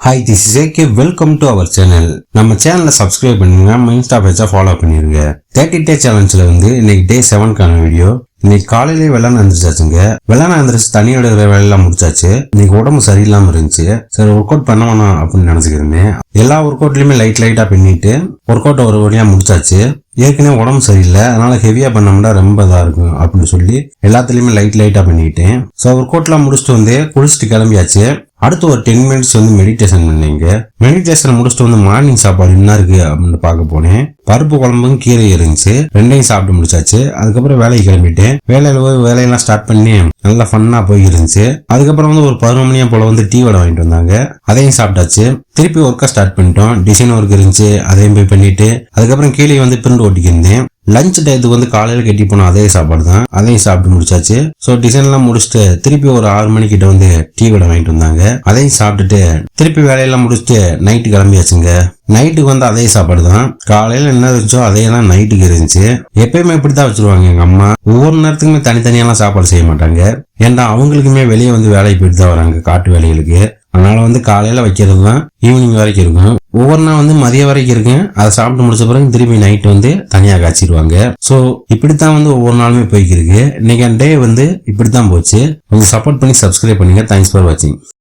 Hi, this is AK. Welcome to our channel. நம்ம சேனலை subscribe பண்ணுங்க, நம்ம இன்ஸ்டா பேஜை ஃபாலோ பண்ணிருங்க. 30 டே சேலஞ்சில் இன்னைக்கு டே 7க்கான வீடியோ. இன்னைக்கு காலையிலேயே வெள்ளான எழுந்திரிச்சாச்சுங்க. வெள்ளான எழுந்திரிச்சு தண்ணி எடுக்கிற வேலையெல்லாம் முடிச்சாச்சு. இன்னைக்கு உடம்பு சரியில்லாம இருந்துச்சு. சரி ஒர்க் அவுட் பண்ண வேணாம் அப்படின்னு நினைச்சுக்கிறேன். எல்லா ஒர்க் அவுட்லயுமே லைட்டா பண்ணிட்டு ஒர்க் அவுட் ஒரு வழியா முடிச்சாச்சு. ஏற்கனவே உடம்பு சரியில்லை, அதனால ஹெவியா பண்ணோம்னா ரொம்ப இதா இருக்கும் அப்படின்னு சொல்லி எல்லாத்துலயுமே லைட்டா பண்ணிட்டேன். ஸோ ஒர்க் அவுட்லாம் முடிச்சுட்டு குளிச்சுட்டு கிளம்பியாச்சு. அடுத்து ஒரு 10 மினிட்ஸ் மெடிடேஷன் பண்ணீங்க. மெடிடேஷன் முடிச்சுட்டு மார்னிங் சாப்பாடு என்ன இருக்கு அப்படின்னு பார்க்க போனேன். பருப்பு குழம்பும் கீரை இருந்துச்சு, ரெண்டையும் சாப்பிட்டு முடிச்சாச்சு. அதுக்கப்புறம் வேலைக்கு கிளம்பிட்டேன். வேலையில போய் வேலையெல்லாம் ஸ்டார்ட் பண்ணி நல்லா ஃபன்னா போய் இருந்துச்சு. அதுக்கப்புறம் ஒரு 11 மணியா போல டீ வடை வாங்கிட்டு வந்தாங்க, அதையும் சாப்பிட்டாச்சு. திருப்பி ஒர்க்கை ஸ்டார்ட் பண்ணிட்டோம். டிசைன் ஒர்க் இருந்துச்சு, அதையும் போய் பண்ணிட்டு அதுக்கப்புறம் கீழே பிரிண்ட் ஓட்டிக்கிருந்தேன். லஞ்ச் டயத்துக்கு காலையில கட்டி போனோம், அதே சாப்பாடு தான், அதையும் சாப்பிட்டு முடிச்சாச்சு. ஸோ டிசைன் எல்லாம் முடிச்சுட்டு திருப்பி ஒரு 6 மணிக்கிட்ட டீ வடை வாங்கிட்டு வந்தாங்க, அதையும் சாப்பிட்டுட்டு திருப்பி வேலையெல்லாம் முடிச்சுட்டு நைட்டு கிளம்பியாச்சுங்க. நைட்டுக்கு அதே சாப்பாடு தான், காலையில என்ன இருந்துச்சோ அதே தான் நைட்டுக்கு இருந்துச்சு. எப்பயுமே இப்படித்தான் வச்சிருவாங்க எங்க அம்மா. ஒவ்வொரு நேரத்துக்குமே தனித்தனியெல்லாம் சாப்பாடு செய்ய மாட்டாங்க. ஏன்னா அவங்களுக்குமே வெளியே வேலைக்கு போயிட்டு தான் வராங்க, காட்டு வேலைகளுக்கு. அதனால காலையில வைக்கிறது தான் ஈவினிங் வரைக்கும் இருக்கும். ஒவ்வொரு நாள் மதியம் வரைக்கும் இருக்கும். அதை சாப்பிட்டு முடிச்ச பிறகு திருப்பி நைட்டு தனியா காய்ச்சிருவாங்க. சோ இப்படித்தான் ஒவ்வொரு நாளுமே போய்க்கு இருக்கு. இன்னைக்கு டே இப்படித்தான் போச்சு. கொஞ்சம் சப்போர்ட் பண்ணி சப்ஸ்கிரைப் பண்ணுங்க. தேங்க்ஸ் ஃபார் வாட்சிங்.